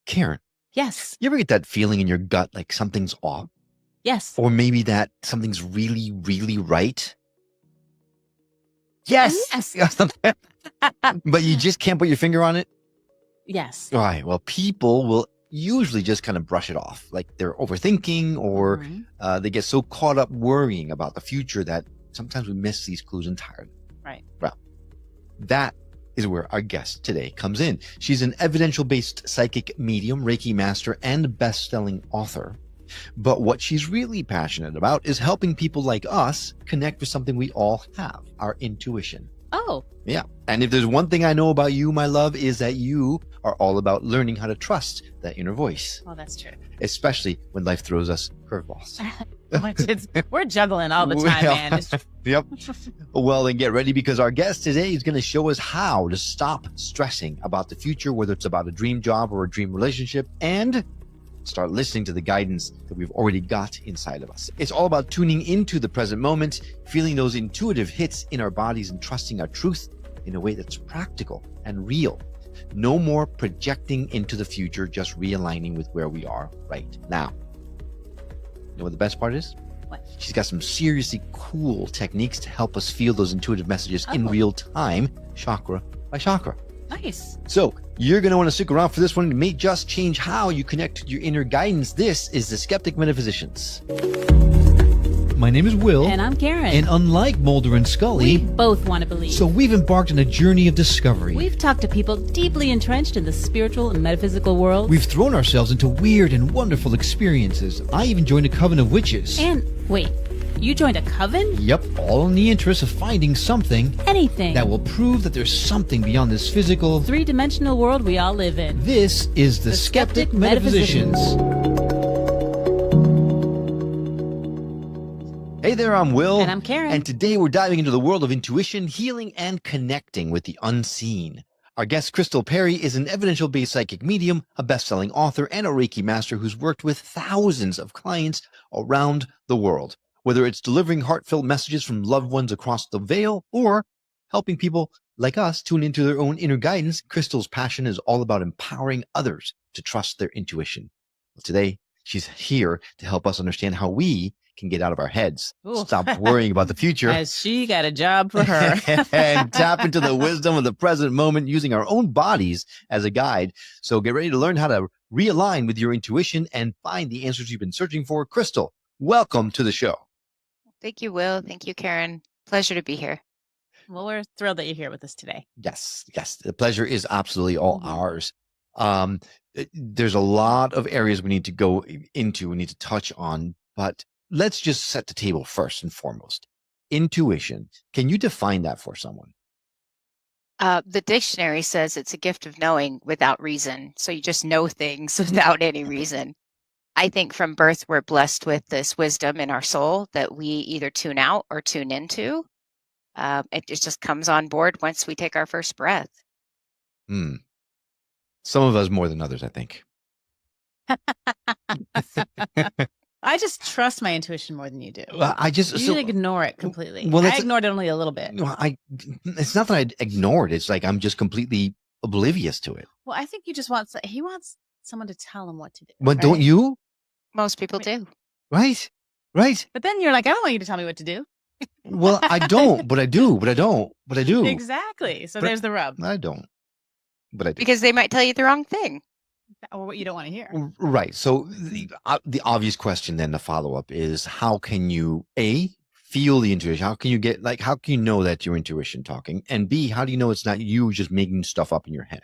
Karen, Yes. you ever get that feeling in your gut like something's off? Yes. Or maybe that something's really, really right? Yes. Yes. But you just can't put your finger on it? Yes. All right. Well, people will usually just kind of brush it off. Like they're overthinking or they get so caught up worrying about the future that sometimes we miss these clues entirely. Right. Well, that is where our guest today comes in. She's an evidential-based psychic medium, Reiki master, and best-selling author. But what she's really passionate about is helping people like us connect with something we all have, our intuition. Oh. Yeah. And if there's one thing I know about you, my love, is that you are all about learning how to trust that inner voice. Well, that's true. Especially when life throws us curveballs. We're juggling all the time, man. Yep. Well, then get ready because our guest today is going to show us how to stop stressing about the future, whether it's about a dream job or a dream relationship, and start listening to the guidance that we've already got inside of us. It's all about tuning into the present moment, feeling those intuitive hits in our bodies, and trusting our truth in a way that's practical and real. No more projecting into the future, just realigning with where we are right now. You know what the best part is? What? She's got some seriously cool techniques to help us feel those intuitive messages in real time, chakra by chakra. Nice. So you're going to want to stick around for this one. It may just change how you connect to your inner guidance. This is the Skeptic Metaphysicians. My name is Will. And I'm Karen. And unlike Mulder and Scully, we both want to believe. So we've embarked on a journey of discovery. We've talked to people deeply entrenched in the spiritual and metaphysical world. We've thrown ourselves into weird and wonderful experiences. I even joined a coven of witches. And wait, you joined a coven? Yep, all in the interest of finding something. Anything. That will prove that there's something beyond this physical, three-dimensional world we all live in. This is the Skeptic Metaphysicians. Hey there, I'm Will. And I'm Karen. And today we're diving into the world of intuition, healing, and connecting with the unseen. Our guest, Crystal Perry, is an evidential-based psychic medium, a best-selling author, and a Reiki master who's worked with thousands of clients around the world. Whether it's delivering heartfelt messages from loved ones across the veil or helping people like us tune into their own inner guidance, Crystal's passion is all about empowering others to trust their intuition. Well, today, she's here to help us understand how we can get out of our heads, stop worrying about the future. Has she got a job for her? And tap into the wisdom of the present moment using our own bodies as a guide. So get ready to learn how to realign with your intuition and find the answers you've been searching for. Crystal, welcome to the show. Thank you, Will. Thank you, Karen. Pleasure to be here. Well, we're thrilled that you're here with us today. Yes. The pleasure is absolutely all ours. There's a lot of areas we need to go into, we need to touch on, but let's just set the table first and foremost. Intuition. Can you define that for someone? The dictionary says it's a gift of knowing without reason. So you just know things without any reason. I think from birth, we're blessed with this wisdom in our soul that we either tune out or tune into. It just comes on board once we take our first breath. Some of us more than others, I think. I just trust my intuition more than you do. Well, you ignore it completely. Well, I ignored it only a little bit. It's not that I ignored it. It's like I'm just completely oblivious to it. Well, I think he wants someone to tell him what to do. Well, right? don't you? Most people do. Right. But then you're like, I don't want you to tell me what to do. Well, I don't, but I do, but I don't, but I do. Exactly. So there's the rub. I don't, but I do. Because they might tell you the wrong thing. Or what you don't want to hear. Right. So the obvious question then, the follow-up is, how can you, A, feel the intuition? How can you how can you know that your intuition talking? And B, how do you know it's not you just making stuff up in your head?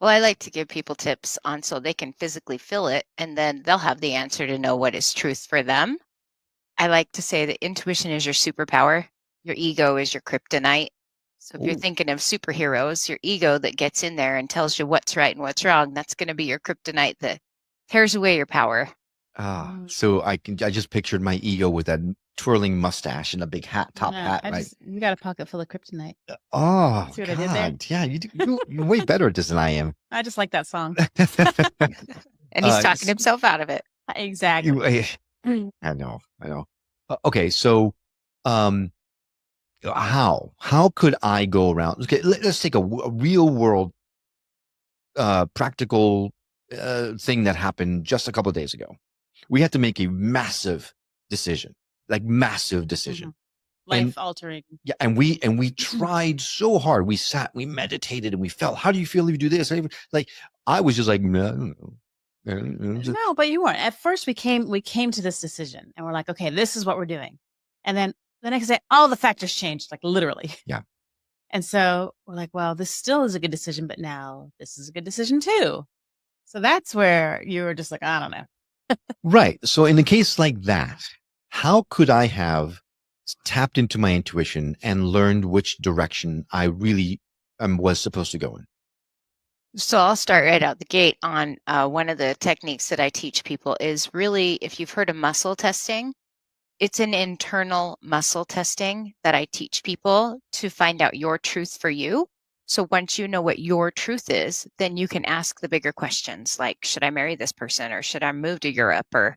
Well, I like to give people tips on so they can physically feel it, and then they'll have the answer to know what is truth for them. I like to say that intuition is your superpower. Your ego is your kryptonite. So if you're thinking of superheroes, your ego that gets in there and tells you what's right and what's wrong, that's going to be your kryptonite that tears away your power. So I just pictured my ego with that twirling mustache and a big top hat. Right? You got a pocket full of kryptonite. Oh, see what God. I did there? Yeah, you're way better at this than I am. I just like that song. And he's talking himself out of it. Exactly. I know. Okay, so how could I go around? Okay, let's take a real world practical thing that happened just a couple of days ago. We had to make a massive decision, like massive decision. Life altering. Yeah, and we tried so hard. We sat, we meditated, and we felt. How do you feel if you do this? Like I was just like, no, I don't know. No, but you weren't. At first, we came to this decision, and we're like, okay, this is what we're doing. And then the next day, all the factors changed, like literally. Yeah. And so we're like, well, this still is a good decision, but now this is a good decision too. So that's where you were just like, I don't know. Right. So in a case like that, how could I have tapped into my intuition and learned which direction I really was supposed to go in? So I'll start right out the gate on one of the techniques that I teach people is really, if you've heard of muscle testing, it's an internal muscle testing that I teach people to find out your truth for you. So once you know what your truth is, then you can ask the bigger questions like, should I marry this person, or should I move to Europe, or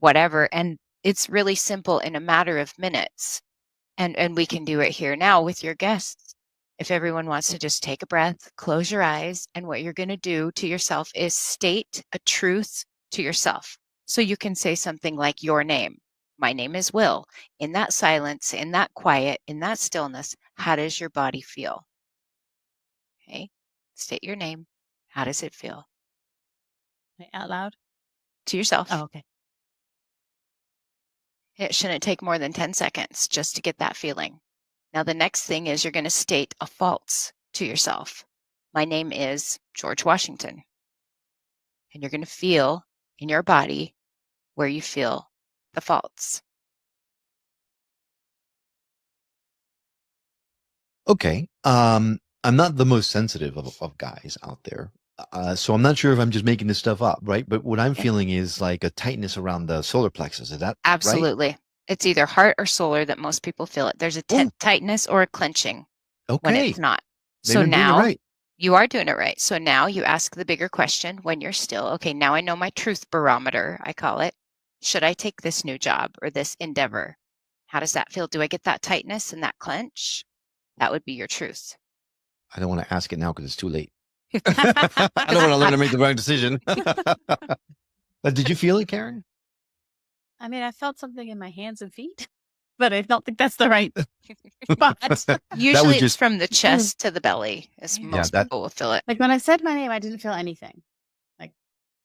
whatever? And it's really simple in a matter of minutes. And we can do it here now with your guests. If everyone wants to just take a breath, close your eyes, and what you're going to do to yourself is state a truth to yourself. So you can say something like your name. My name is Will. In that silence, in that quiet, in that stillness, how does your body feel? Okay. State your name. How does it feel? Out loud? To yourself. Oh, okay. It shouldn't take more than 10 seconds just to get that feeling. Now, the next thing is you're going to state a false to yourself. My name is George Washington. And you're going to feel in your body where you feel the faults. Okay. I'm not the most sensitive of guys out there. So I'm not sure if I'm just making this stuff up, right? But what I'm feeling is like a tightness around the solar plexus. Is that absolutely right? It's either heart or solar that most people feel it. There's a tightness or a clenching when it's not. Maybe so now right. You are doing it right. So now you ask the bigger question when you're still, okay, now I know my truth barometer, I call it. Should I take this new job or this endeavor? How does that feel? Do I get that tightness and that clench? That would be your truth. I don't want to ask it now because it's too late. I don't want to learn to make the wrong decision. But did you feel it, Karen? I mean, I felt something in my hands and feet, but I don't think that's the right spot. Usually it's from the chest to the belly, as most people will feel it. Like when I said my name, I didn't feel anything, like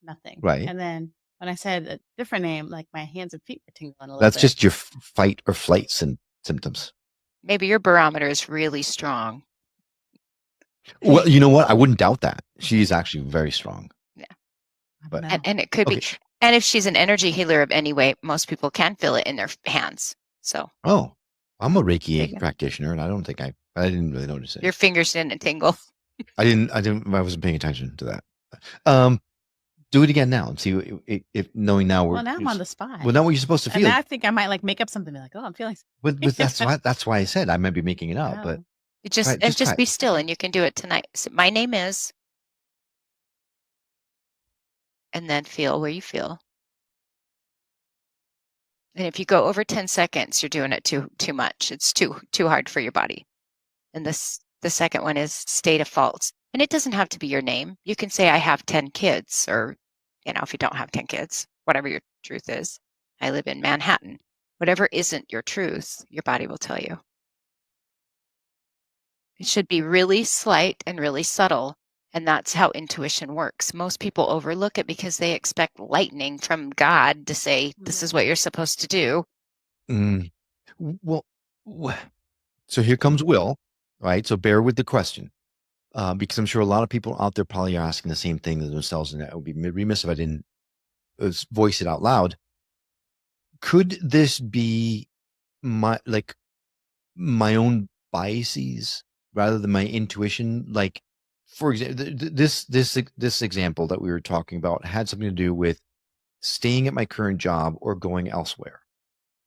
nothing. Right. And then when I said a different name, like my hands and feet were tingling a little That's bit. just your fight or flight symptoms. Maybe your barometer is really strong. Well, you know what? I wouldn't doubt that. She's actually very strong. Yeah. But and it could be. And if she's an energy healer of any way, most people can feel it in their hands. So. Oh, I'm a Reiki practitioner, and I don't think I didn't really notice it. Your fingers didn't tingle. I wasn't paying attention to that. Do it again now and see if knowing now we're. Well, now I'm on the spot. Well, now what you're supposed to feel. And I think I might like make up something like, oh, I'm feeling. But that's why I said I might be making it up, but. Just be still, and you can do it tonight. So my name is, and then feel where you feel. And if you go over 10 seconds, you're doing it too much. It's too hard for your body. And the second one is state of faults. And it doesn't have to be your name. You can say I have 10 kids, or if you don't have 10 kids, whatever your truth is. I live in Manhattan. Whatever isn't your truth, your body will tell you. It should be really slight and really subtle, and that's how intuition works. Most people overlook it because they expect lightning from God to say, this is what you're supposed to do. Well, so here comes Will, right? So bear with the question, because I'm sure a lot of people out there probably are asking the same thing to themselves, and I would be remiss if I didn't voice it out loud. Could this be my own biases rather than my intuition? Like, for example, this example that we were talking about had something to do with staying at my current job or going elsewhere.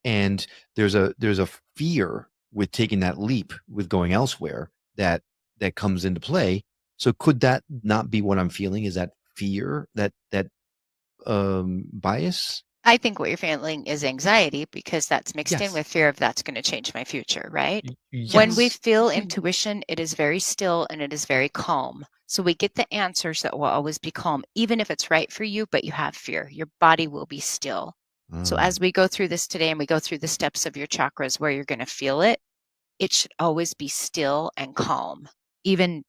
And there's a fear with taking that leap with going elsewhere that comes into play. So could that not be what I'm feeling? Is that fear, that bias? I think what you're feeling is anxiety because that's mixed in Yes. with fear of that's going to change my future, right? Yes. When we feel intuition, it is very still and it is very calm. So we get the answers that will always be calm, even if it's right for you, but you have fear. Your body will be still. So as we go through this today and we go through the steps of your chakras where you're going to feel it, it should always be still and calm, even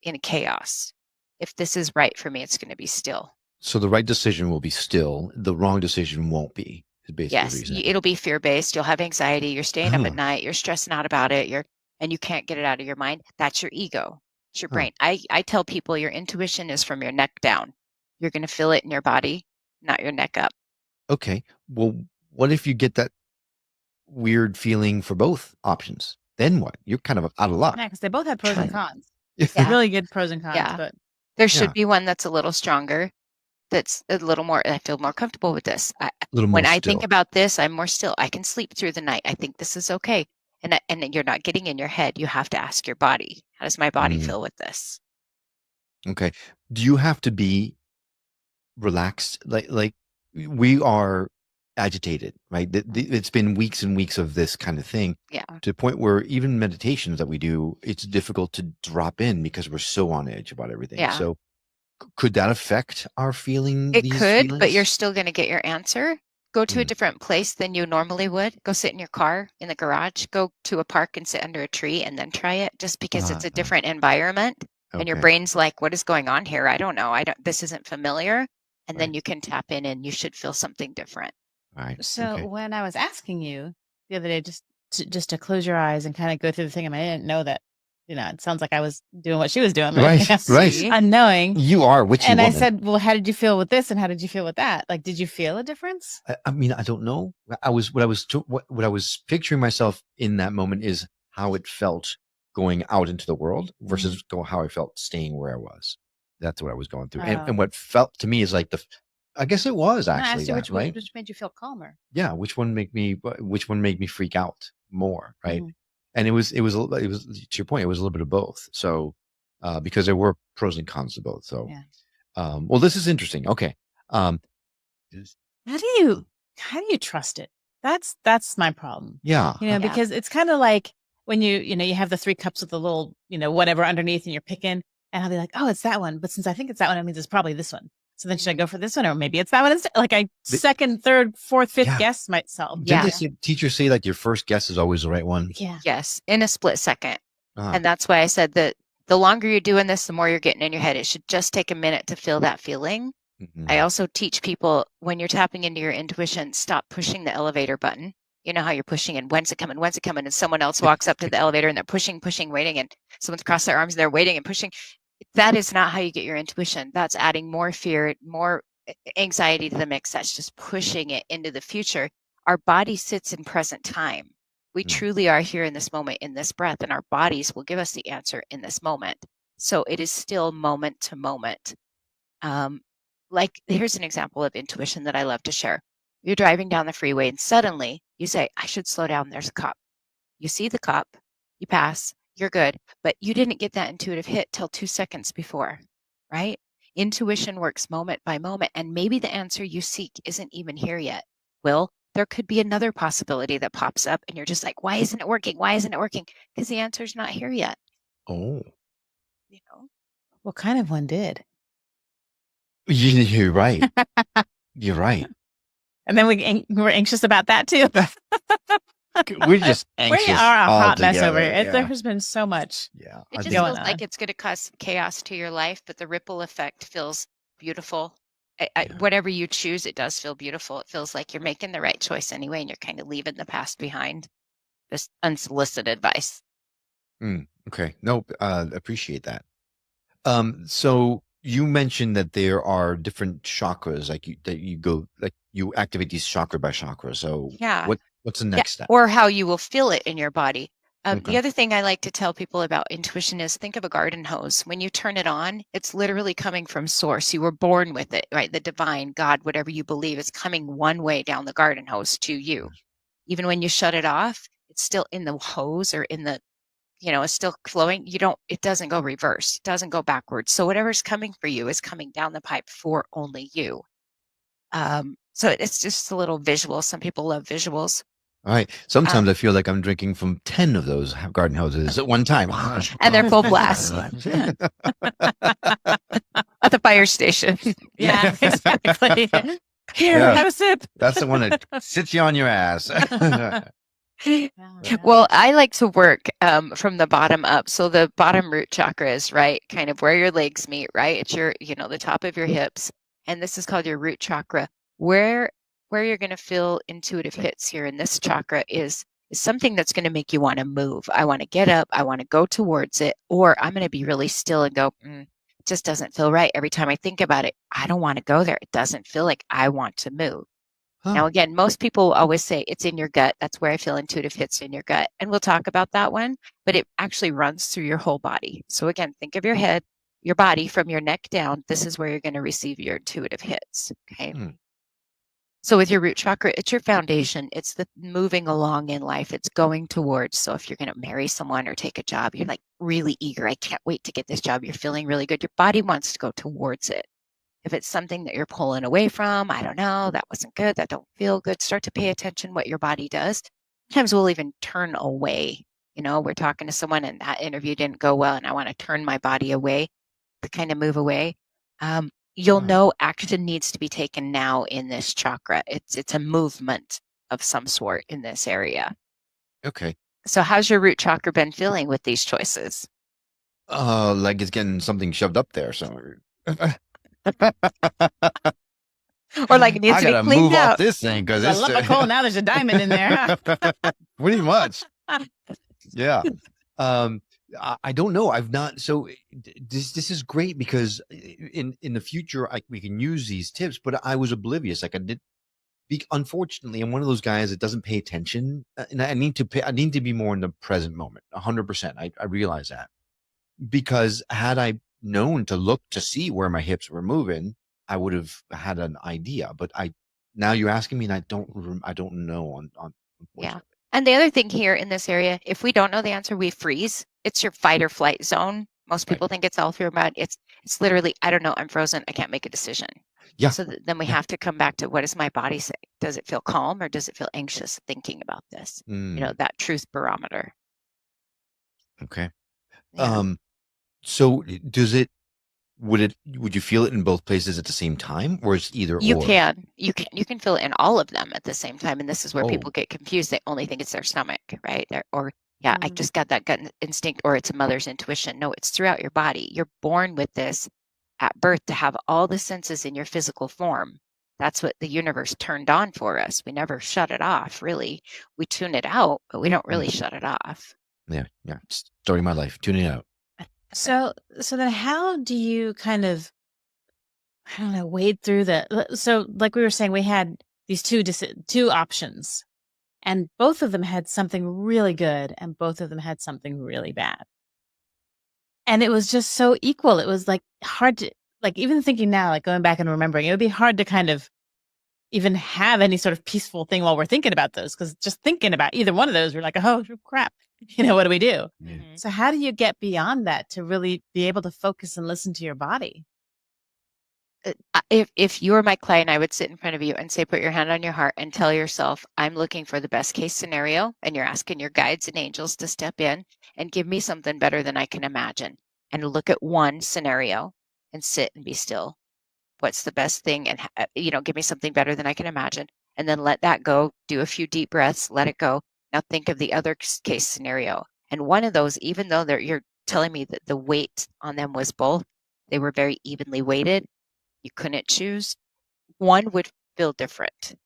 in chaos. If this is right for me, it's going to be still. So the right decision will be still. The wrong decision won't be. Is basically the Yes, reason. it'll be fear-based. You'll have anxiety. You're staying up Huh. at night. You're stressing out about it. And you can't get it out of your mind. That's your ego. It's your brain. I tell people your intuition is from your neck down. You're going to feel it in your body, not your neck up. Okay. Well, what if you get that weird feeling for both options? Then what? You're kind of out of luck. Yeah, because they both have pros and cons. Yeah. Really good pros and cons. Yeah. But There should be one that's a little stronger, that's a little more, I feel more comfortable with this. When I think about this, I'm more still. I can sleep through the night. I think this is okay. And you're not getting in your head. You have to ask your body, how does my body feel with this? Okay. Do you have to be relaxed? Like we are agitated, right? It's been weeks and weeks of this kind of thing. Yeah. To the point where even meditations that we do, it's difficult to drop in because we're so on edge about everything. Yeah. So could that affect our feeling? It could, but you're still going to get your answer. Go to a Mm. different place than you normally would. Go sit in your car, in the garage. Go to a park and sit under a tree and then try it, just because it's a different environment. And your Okay. brain's like, what is going on here? I don't know. This isn't familiar. And then you can tap in and you should feel something different. All right. so Okay. when I was asking you the other day, just to close your eyes and kind of go through the thing, I didn't know that, it sounds like I was doing what she was doing. Right. Right. Unknowing. You are witchy And I woman. said, well, how did you feel with this? And how did you feel with that? Like, did you feel a difference? I mean, I don't know. What I was picturing myself in that moment is how it felt going out into the world versus how I felt staying where I was. That's what I was going through. And what felt to me is like I guess it was And I actually asked you that, right? which made you feel calmer. Yeah. Which one made me freak out more, right? Mhm. And it was to your point, it was a little bit of both. So, because there were pros and cons to both. So, Yeah. well, this is interesting. Okay. How do you trust it? That's my problem. Yeah. Because it's kind of like when you have the 3 cups with the little, whatever underneath and you're picking, and I'll be like, oh, it's that one. But since I think it's that one, it means it's probably this one. So then should I go for this one? Or maybe it's that one instead? Like second, third, fourth, fifth guess might solve. Didn't the teacher say like your first guess is always the right one? Yeah. Yes, in a split second. Ah. And that's why I said that the longer you're doing this, the more you're getting in your head. It should just take a minute to feel that feeling. I also teach people, when you're tapping into your intuition, stop pushing the elevator button. You know how you're pushing and when's it coming? And someone else walks up to the elevator and they're pushing, waiting, and someone's crossed their arms and they're waiting and pushing. That is not how you get your intuition. That's adding more fear, more anxiety to the mix. That's just pushing it into the future. Our body sits in present time. We truly are here in this moment, in this breath, and our bodies will give us the answer in this moment. So it is still moment to moment. Like, here's an example of intuition that I love to share. You're driving down the freeway and suddenly you say, I should slow down. There's a cop. You see the cop, you pass, you're good, but you didn't get that intuitive hit till 2 seconds before, right? Intuition works moment by moment, and maybe the answer you seek isn't even here yet. Well, there could be another possibility that pops up and you're just like, why isn't it working? Why isn't it working? Because the answer's not here yet. Oh. What kind of one did? You're right. You're right. And then we're anxious about that too. We're just anxious. We are a hot mess altogether, over here. yeah. There has been so much. Yeah. It just going feels on. like it's going to cause chaos to your life, but the ripple effect feels beautiful. Whatever you choose, it does feel beautiful. It feels like you're making the right choice anyway, and you're kind of leaving the past behind. Just unsolicited advice. Okay. No, appreciate that. So you mentioned that there are different chakras, like you activate these chakra by chakra. So Yeah. what's the next step? Or how you will feel it in your body. Okay. The other thing I like to tell people about intuition is think of a garden hose. When you turn it on, it's literally coming from source. You were born with it, right? The divine, God, whatever you believe, is coming one way down the garden hose to you. Even when you shut it off, it's still in the hose or in the, it's still flowing. It doesn't go reverse. It doesn't go backwards. So whatever's coming for you is coming down the pipe for only you. So it's just a little visual. Some people love visuals. All right. Sometimes I feel like I'm drinking from 10 of those garden hoses at one time. And they're full blast. At the fire station. Yeah, exactly. Here, Yeah. have a sip. That's the one that sits you on your ass. Well, I like to work from the bottom up. So the bottom root chakra is right, kind of where your legs meet, right? It's your, the top of your hips. And this is called your root chakra. Where you're going to feel intuitive hits here in this chakra is something that's going to make you want to move. I want to get up. I want to go towards it. Or I'm going to be really still and go, it just doesn't feel right. Every time I think about it, I don't want to go there. It doesn't feel like I want to move. Huh. Now, again, most people always say it's in your gut. That's where I feel intuitive hits in your gut. And we'll talk about that one, but it actually runs through your whole body. So again, think of your head, your body from your neck down. This is where you're going to receive your intuitive hits. Okay. So with your root chakra, it's your foundation. It's the moving along in life. It's going towards. So if you're going to marry someone or take a job, you're like really eager. I can't wait to get this job. You're feeling really good. Your body wants to go towards it. If it's something that you're pulling away from, I don't know, that wasn't good, that don't feel good, start to pay attention what your body does. Sometimes we'll even turn away. We're talking to someone and that interview didn't go well and I want to turn my body away, to kind of move away. You'll know action needs to be taken now in this chakra. It's a movement of some sort in this area. Okay. So how's your root chakra been feeling with these choices? Like it's getting something shoved up there somewhere. Or like it needs to be I gotta cleaned move out. off this thing because I it's love a coal. Now there's a diamond in there. pretty much. Yeah. I don't know. I've not. So this is great because in the future we can use these tips. But I was oblivious. Like I did. Unfortunately, I'm one of those guys that doesn't pay attention, and I need to pay. I need to be more in the present moment. 100%. I realize that because had I known to look to see where my hips were moving, I would have had an idea. But now you're asking me, and I don't know. Yeah. And the other thing here in this area, if we don't know the answer, we freeze. It's your fight or flight zone. Most people think it's all through your mind. It's literally, I don't know, I'm frozen. I can't make a decision. Yeah. So then we have to come back to what does my body say? Does it feel calm or does it feel anxious thinking about this? That truth barometer. Okay. Yeah. So would you feel it in both places at the same time, or is either You or? you can feel it in all of them at the same time. And this is where Oh. people get confused. They only think it's their stomach, right? I just got that gut instinct, or it's a mother's intuition. No, it's throughout your body. You're born with this at birth to have all the senses in your physical form. That's what the universe turned on for us. We never shut it off, really. We tune it out, but we don't really shut it off. Yeah. Story of my life. Tuning out. So then how do you kind of, I don't know, wade through so like we were saying, we had these two options and both of them had something really good and both of them had something really bad. And it was just so equal. It was like hard to, like, even thinking now, like going back and remembering, it would be hard to kind of even have any sort of peaceful thing while we're thinking about those. Cause just thinking about either one of those, we're like, oh crap, what do we do? Mm-hmm. So how do you get beyond that to really be able to focus and listen to your body? If you were my client, I would sit in front of you and say, put your hand on your heart and tell yourself, I'm looking for the best case scenario. And you're asking your guides and angels to step in and give me something better than I can imagine. And look at one scenario and sit and be still. What's the best thing? And, give me something better than I can imagine. And then let that go. Do a few deep breaths, let it go. Now think of the other case scenario. And one of those, even though you're telling me that the weight on them was both, they were very evenly weighted. You couldn't choose. One would feel different.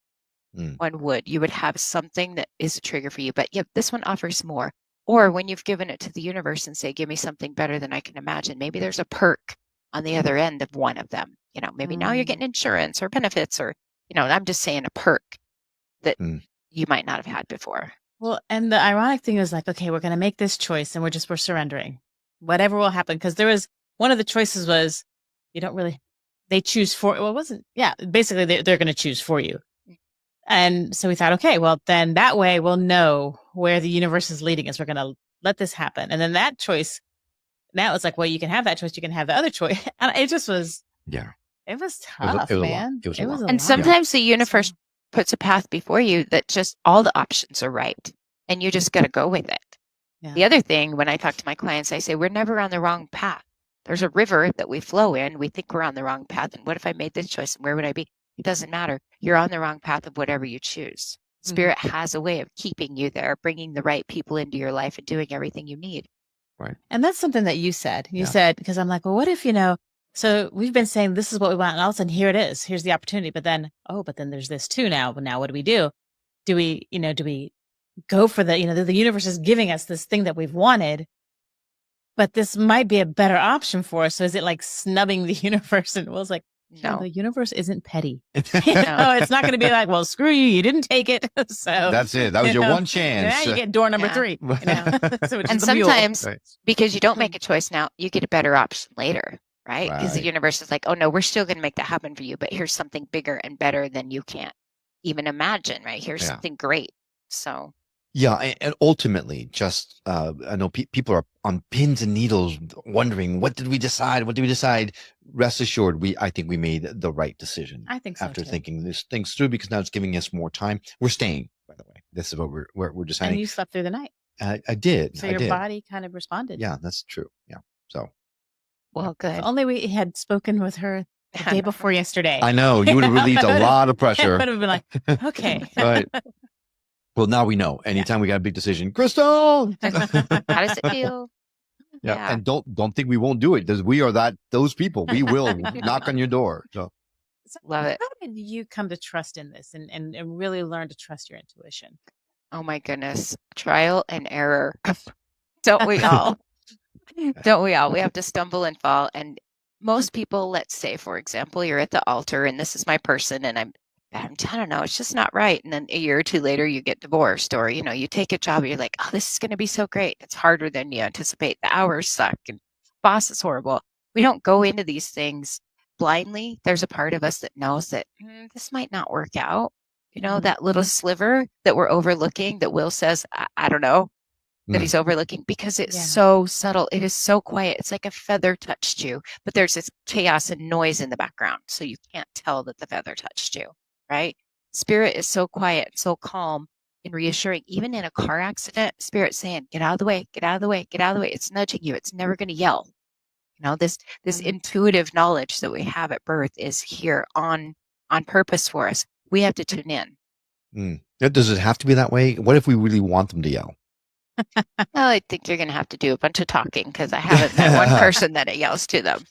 One would. You would have something that is a trigger for you. But this one offers more. Or when you've given it to the universe and say, give me something better than I can imagine, maybe there's a perk on the other end of one of them. Maybe now you're getting insurance or benefits or, I'm just saying a perk that you might not have had before. Well, and the ironic thing is like, okay, we're going to make this choice and we're surrendering. Whatever will happen. Because there was, one of the choices was, they choose for, well, it wasn't, basically they're going to choose for you. And so we thought, okay, well then that way we'll know where the universe is leading us. We're going to let this happen. And then that choice, now it's like, well, you can have that choice. You can have the other choice. And it just was, It was It was a- tough, it was a lot. man. It was a It lot. was a And lot. sometimes the universe So- puts a path before you that just all the options are right. And you just got to go with it. Yeah. The other thing, when I talk to my clients, I say, we're never on the wrong path. There's a river that we flow in. We think we're on the wrong path. And what if I made this choice? And where would I be? It doesn't matter. You're on the wrong path of whatever you choose. Spirit has a way of keeping you there, bringing the right people into your life and doing everything you need. Right. And that's something that you said. You Yeah. said, because I'm like, well, what if, so we've been saying this is what we want, and all of a sudden here it is. Here's the opportunity. But then there's this too now. But now what do we do? Do we go for the universe is giving us this thing that we've wanted, but this might be a better option for us. So is it like snubbing the universe? And Will's like, no, the universe isn't petty. It's not going to be like, well, screw you. You didn't take it. So That's it. That was your one chance. Yeah, you get door number 3. So and sometimes Right. because you don't make a choice now, you get a better option later, right? Because the Right. universe is like, oh no, we're still going to make that happen for you, but here's something bigger and better than you can't even imagine, right? Here's something great. So Yeah, and ultimately, just I know people are on pins and needles, wondering what did we decide? What did we decide? Rest assured, I think we made the right decision. I think so after too. thinking these things through, because now it's giving us more time. We're staying, by the way. This is what we're deciding. And you slept through the night, I did. so I your did. body kind of responded. Yeah, that's true. Yeah. So. well, good. If only we had spoken with her the day before yesterday. I know you would have relieved a lot of pressure. Would have been like, okay. Right. Well, now we know. Anytime we got a big decision, Crystal. How does it feel? Yeah. And don't think we won't do it, because we are those people. We will knock on your door. So. Love it. How did you come to trust in this and really learn to trust your intuition? Oh my goodness. Trial and error. Don't we all? Don't we all? We have to stumble and fall. And most people, let's say, for example, you're at the altar and this is my person and I don't know, it's just not right. And then a year or two later, you get divorced, or, you take a job and you're like, oh, this is going to be so great. It's harder than you anticipate. The hours suck and boss is horrible. We don't go into these things blindly. There's a part of us that knows that this might not work out. That little sliver that we're overlooking that Will says, I don't know, that he's overlooking, because it's so subtle. It is so quiet. It's like a feather touched you, but there's this chaos and noise in the background. So you can't tell that the feather touched you. Right? Spirit is so quiet, so calm and reassuring. Even in a car accident, Spirit's saying, get out of the way, get out of the way, get out of the way. It's nudging you. It's never going to yell. This intuitive knowledge that we have at birth is here on purpose for us. We have to tune in. Does it have to be that way? What if we really want them to yell? Well, I think you're going to have to do a bunch of talking, because I haven't met one person that it yells to them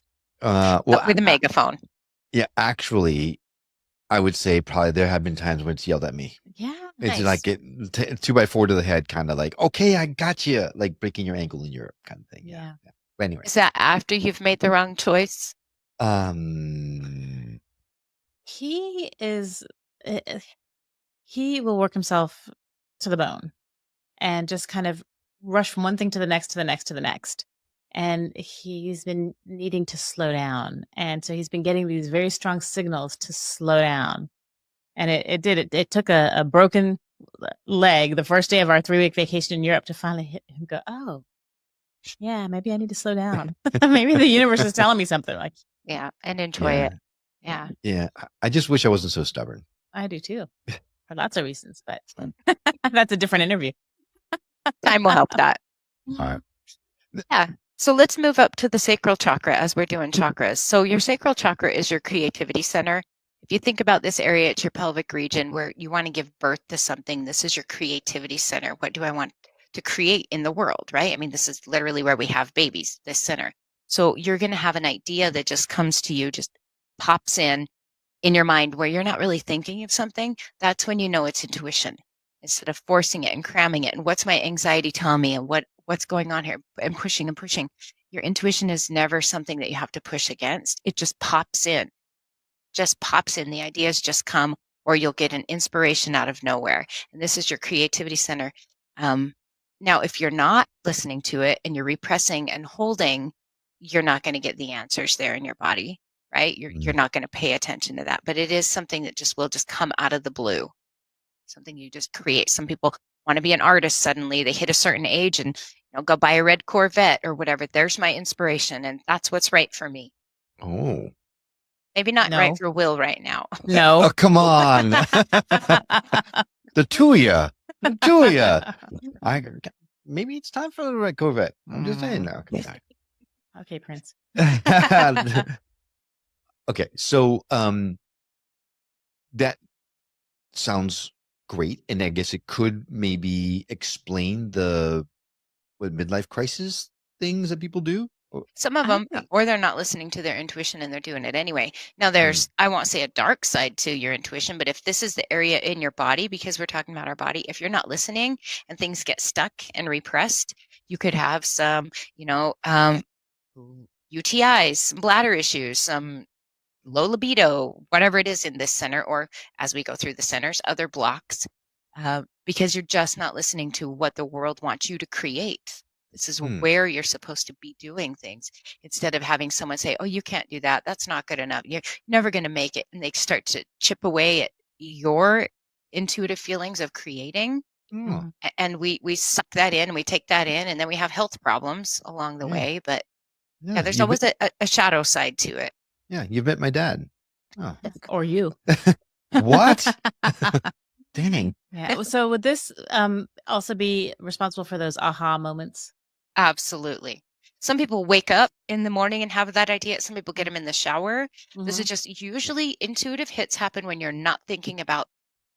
with a megaphone. Yeah, actually, I would say probably there have been times when it's yelled at me. Yeah. It's Nice. like 2x4 to the head, kind of like, okay, I got you, like breaking your ankle in Europe kind of thing. Yeah. But anyway. Is that after you've made the wrong choice? He is, he will work himself to the bone and just kind of rush from one thing to the next, to the next, to the next. And he's been needing to slow down. And so he's been getting these very strong signals to slow down. And it took a broken leg the first day of our 3-week vacation in Europe to finally hit him go, oh, yeah, maybe I need to slow down. Maybe the universe is telling me something. Like, yeah, and enjoy it. Yeah. Yeah. I just wish I wasn't so stubborn. I do too, for lots of reasons, but that's a different interview. Time will help that. All right. Yeah. So let's move up to the sacral chakra as we're doing chakras. So your sacral chakra is your creativity center. If you think about this area, it's your pelvic region where you want to give birth to something. This is your creativity center. What do I want to create in the world, right? I mean, this is literally where we have babies, this center. So you're going to have an idea that just comes to you, just pops in your mind where you're not really thinking of something. That's when you know it's intuition, instead of forcing it and cramming it. And what's my anxiety telling me, and what's going on here, and pushing and pushing. Your intuition is never something that you have to push against. It just pops in. The ideas just come, or you'll get an inspiration out of nowhere. And this is your creativity center. Now, if you're not listening to it and you're repressing and holding, you're not going to get the answers there in your body, right? You're not going to pay attention to that. But it is something that will just come out of the blue. Something you just create. Some people want to be an artist suddenly. They hit a certain age and go buy a red Corvette or whatever. There's my inspiration, and that's what's right for me. Oh. Maybe not No. right for Will right now. No. Oh, come on. The two of ya. The two of ya. Maybe it's time for the red Corvette. I'm just saying now. Okay, Prince. Okay, so that sounds great, and I guess it could maybe explain the midlife crisis things that people do. Some of them, or they're not listening to their intuition and they're doing it anyway. Now, there's, I won't say a dark side to your intuition, but if this is the area in your body, because we're talking about our body, if you're not listening and things get stuck and repressed, you could have some, UTIs, some bladder issues, some low libido, whatever it is in this center, or as we go through the centers, other blocks, because you're just not listening to what the world wants you to create. This is where you're supposed to be doing things, instead of having someone say, oh, you can't do that. That's not good enough. You're never going to make it. And they start to chip away at your intuitive feelings of creating. And we suck that in, and we take that in, and then we have health problems along the way. But there's always a shadow side to it. Yeah, you've met my dad. Oh. Or you. What? Dang. Yeah. So would this also be responsible for those aha moments? Absolutely. Some people wake up in the morning and have that idea. Some people get them in the shower. This is just usually intuitive hits happen when you're not thinking about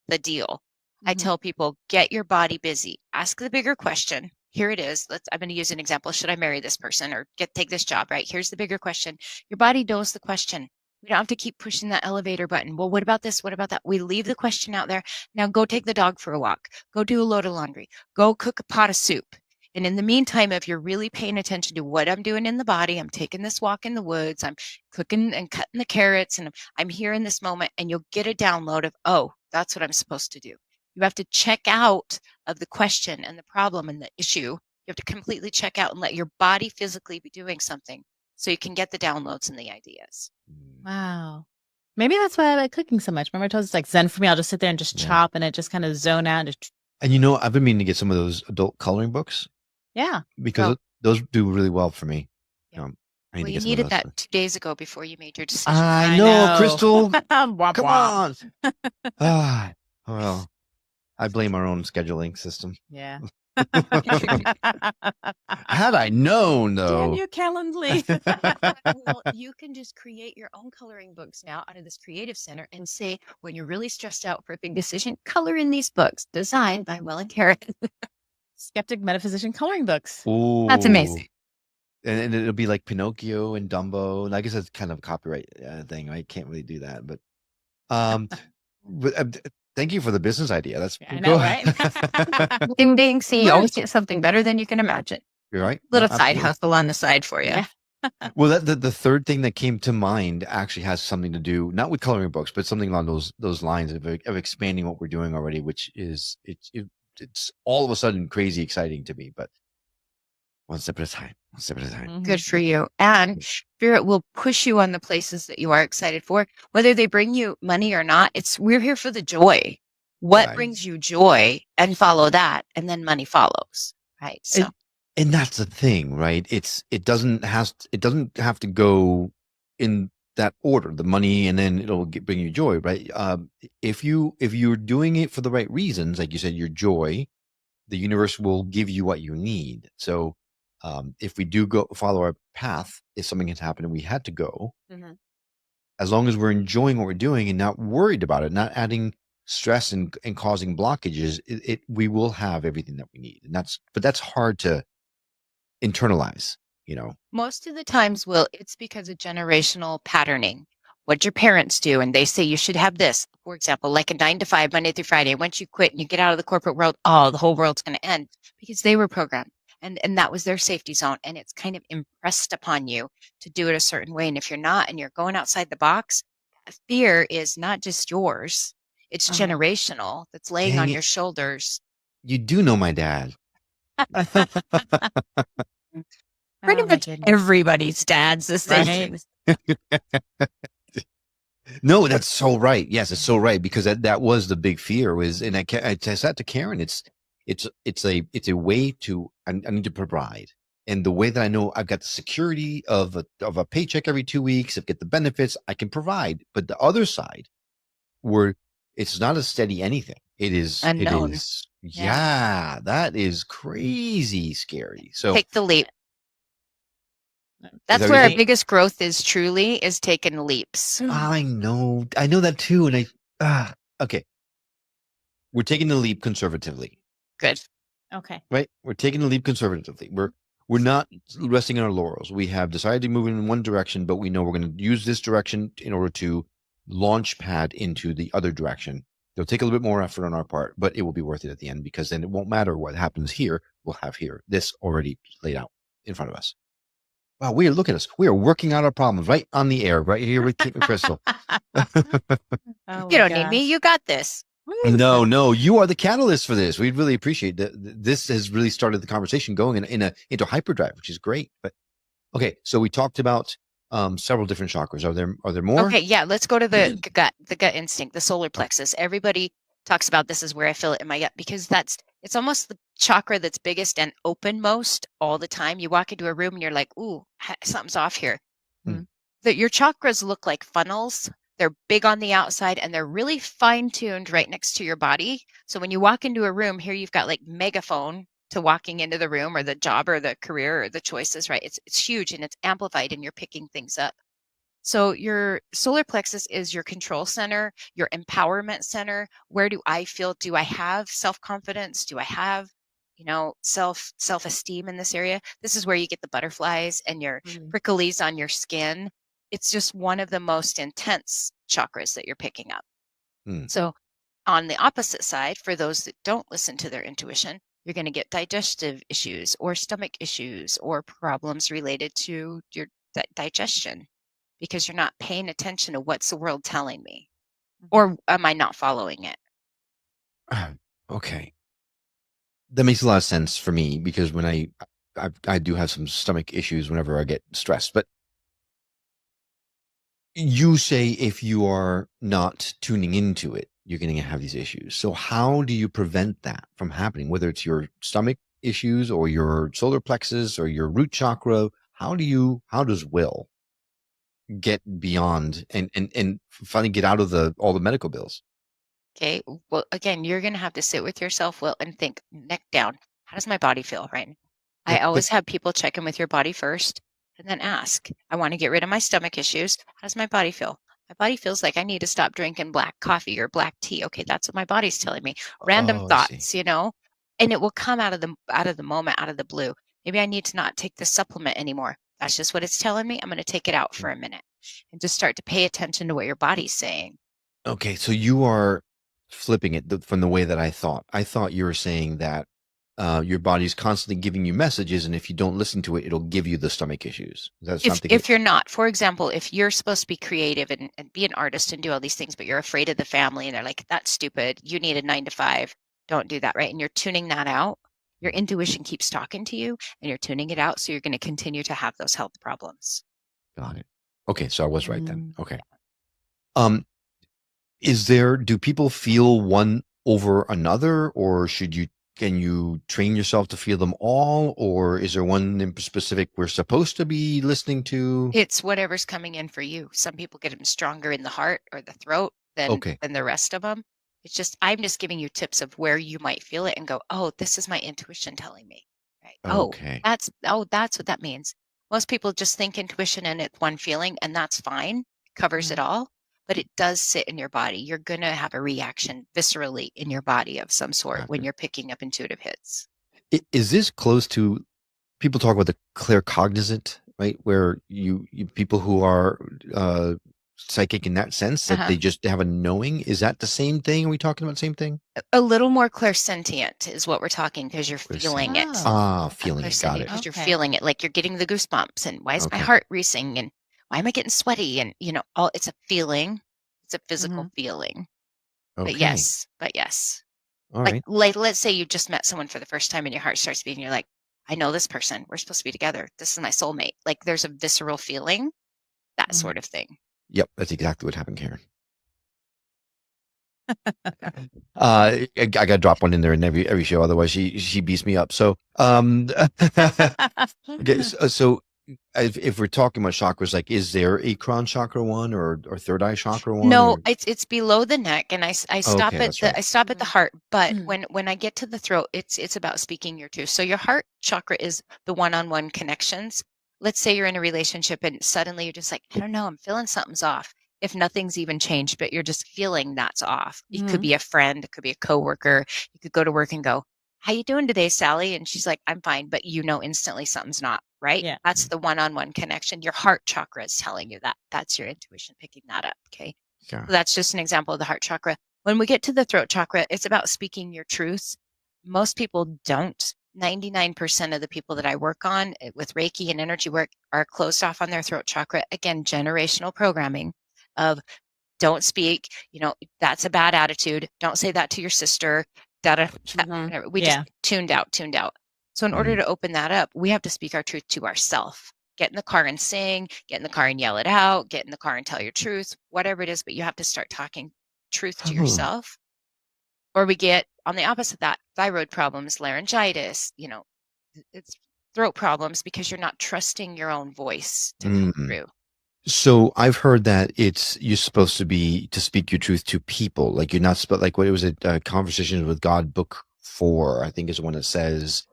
the deal. I tell people, get your body busy. Ask the bigger question. Here it is. I'm going to use an example. Should I marry this person or take this job, right? Here's the bigger question. Your body knows the question. We don't have to keep pushing that elevator button. Well, what about this? What about that? We leave the question out there. Now go take the dog for a walk. Go do a load of laundry. Go cook a pot of soup. And in the meantime, if you're really paying attention to what I'm doing in the body, I'm taking this walk in the woods, I'm cooking and cutting the carrots, and I'm here in this moment, and you'll get a download of, oh, that's what I'm supposed to do. You have to check out of the question and the problem and the issue. You have to completely check out and let your body physically be doing something so you can get the downloads and the ideas. Wow. Maybe that's why I like cooking so much. Remember I told you it's like Zen for me. I'll just sit there and just chop, and it just kind of zone out. And I've been meaning to get some of those adult coloring books. Yeah. Because those do really well for me. Yeah. You needed that 2 days ago before you made your decision. I know, Crystal. Come on. Well, I blame our own scheduling system. Yeah. Had I known, though. Damn you, Calendly. Well, you can just create your own coloring books now out of this creative center and say, when you're really stressed out for a big decision, color in these books designed by Will and Karen. Skeptic Metaphysician coloring books. Ooh. That's amazing. And it'll be like Pinocchio and Dumbo. And I guess that's kind of a copyright thing. I can't really do that. But thank you for the business idea. That's I know, right? Ding ding. See, you always get something better than you can imagine. You're right. Little side hustle on the side for you. Yeah. Well, the third thing that came to mind actually has something to do, not with coloring books, but something along those lines of expanding what we're doing already, which is it's all of a sudden crazy exciting to me, but one step at a time. Good for you. And Spirit will push you on the places that you are excited for, whether they bring you money or not. We're here for the joy. What brings you joy, and follow that, and then money follows. Right. So, and that's the thing, right? It doesn't have to go in that order, the money, and then it'll bring you joy, right? If you're doing it for the right reasons, like you said, your joy, the universe will give you what you need. So if we do go follow our path, if something has happened and we had to go, as long as we're enjoying what we're doing and not worried about it, not adding stress and causing blockages, we will have everything that we need. And that's hard to internalize. Most of the times, Will, it's because of generational patterning. What your parents do, and they say you should have this, for example, like a 9 to 5, Monday through Friday. Once you quit and you get out of the corporate world, the whole world's going to end, because they were programmed. And that was their safety zone. And it's kind of impressed upon you to do it a certain way. And if you're not, and you're going outside the box, fear is not just yours. It's generational. That's laying on your shoulders. You do know my dad. Pretty much everybody's dad's the same. No, that's so right. Yes, it's so right, because that was the big fear and I said to Karen, it's a way to, I need to provide. And the way that I know I've got the security of a paycheck every 2 weeks, I've got the benefits I can provide. But the other side, where it's not a steady anything. Unknown. Yeah, that is crazy scary. So Take the leap. is that That's what where you're our saying? biggest growth is truly is taking leaps. I know that too. And okay, we're taking the leap conservatively, Good. Okay. right? We're taking the leap conservatively. We're not resting on our laurels. We have decided to move in one direction, but we know we're going to use this direction in order to launch pad into the other direction. It'll take a little bit more effort on our part, but it will be worth it at the end, because then it won't matter what happens here. We'll have here this already laid out in front of us. Wow, look at us. We are working out our problems right on the air, right here with Kate and Crystal. Oh You my don't need me. gosh. You got this. No, you are the catalyst for this. We'd really appreciate that. This has really started the conversation going into hyperdrive, which is great. But okay, so we talked about several different chakras. Are there more? Okay, yeah, let's go to the gut instinct, the solar plexus. Everybody talks about this is where I feel it in my gut, because it's almost the chakra that's biggest and open most all the time. You walk into a room and you're like, ooh, something's off here. Your chakras look like funnels. They're big on the outside and they're really fine-tuned right next to your body. So when you walk into a room, here you've got like megaphone to walking into the room, or the job or the career or the choices, right? It's huge and it's amplified and you're picking things up. So your solar plexus is your control center, your empowerment center. Where do I feel? Do I have self-confidence? Do I have, self-esteem in this area? This is where you get the butterflies and your pricklies on your skin. It's just one of the most intense chakras that you're picking up. So on the opposite side, for those that don't listen to their intuition, you're going to get digestive issues or stomach issues or problems related to your digestion, because you're not paying attention to what's the world telling me, or am I not following it? Okay, that makes a lot of sense for me, because when I do have some stomach issues whenever I get stressed. But you say if you are not tuning into it, you're going to have these issues. So how do you prevent that from happening? Whether it's your stomach issues or your solar plexus or your root chakra, how does Will get beyond and finally get out of all the medical bills? Okay. Well, again, you're going to have to sit with yourself, Will, and think neck down. How does my body feel right now? I always have people check in with your body first and then ask, I want to get rid of my stomach issues. How does my body feel? My body feels like I need to stop drinking black coffee or black tea. Okay, that's what my body's telling me. Random thoughts, and it will come out of the moment, out of the blue. Maybe I need to not take this supplement anymore. That's just what it's telling me. I'm going to take it out for a minute and just start to pay attention to what your body's saying. Okay, so you are flipping it from the way that I thought. I thought you were saying that your body's constantly giving you messages, and if you don't listen to it, it'll give you the stomach issues. If you're not, for example, if you're supposed to be creative and be an artist and do all these things, but you're afraid of the family and they're like, that's stupid, you need a 9 to 5, don't do that, right? And you're tuning that out, your intuition keeps talking to you and you're tuning it out, so you're going to continue to have those health problems. Got it. Okay, so I was right then. Okay. Do people feel one over another, or can you train yourself to feel them all, or is there one in specific we're supposed to be listening to? It's whatever's coming in for you. Some people get them stronger in the heart or the throat than the rest of them. It's just, I'm just giving you tips of where you might feel it and go, oh, this is my intuition telling me. Right? Okay. That's what that means. Most people just think intuition and it's one feeling, and that's fine. Covers it all. But it does sit in your body. You're going to have a reaction viscerally in your body of some sort when you're picking up intuitive hits. Is this close to, people talk about the claircognizant, right? Where you people who are psychic in that sense, that they just have a knowing. Is that the same thing? Are we talking about the same thing? A little more clairsentient is what we're talking, because you're feeling it. Feeling it. Got it. Because you're feeling it, like you're getting the goosebumps, and why is my heart racing, and why am I getting sweaty? And it's a feeling. It's a physical feeling. Okay. But yes. All right. Like, let's say you just met someone for the first time and your heart starts beating. You're like, I know this person. We're supposed to be together. This is my soulmate. Like, there's a visceral feeling, that sort of thing. Yep, that's exactly what happened, Karen. I got to drop one in there in every show, otherwise she beats me up. So okay, so if we're talking about chakras, like, is there a crown chakra one or third eye chakra one? No, or- it's below the neck, and I Oh, stop okay, at that's the right. I stop at the Mhm. heart. But Mm. when I get to the throat, it's about speaking your truth. So your heart chakra is the one-on-one connections. Let's say you're in a relationship and suddenly you're just like, I don't know, I'm feeling something's off. If nothing's even changed, but you're just feeling that's off. It could Mhm. be a friend, it could be a coworker. You could go to work and go, how you doing today, Sally? And she's like, I'm fine, but you know instantly something's not right. Yeah. That's the one-on-one connection. Your heart chakra is telling you that. That's your intuition picking that up. Okay. Yeah. So that's just an example of the heart chakra. When we get to the throat chakra, it's about speaking your truth. Most people don't. 99% of the people that I work on with Reiki and energy work are closed off on their throat chakra. Again, generational programming of don't speak, that's a bad attitude. Don't say that to your sister. Mhm. Whatever. We Yeah. just tuned out. So in order to open that up, we have to speak our truth to ourselves. Get in the car and sing, get in the car and yell it out, get in the car and tell your truth, whatever it is, but you have to start talking truth to yourself. Or we get on the opposite of that, thyroid problems, laryngitis, it's throat problems because you're not trusting your own voice to come through. So I've heard that you're supposed to speak your truth to people. Like, you're not like, what it was, Conversations with God, book 4, I think, is the one that says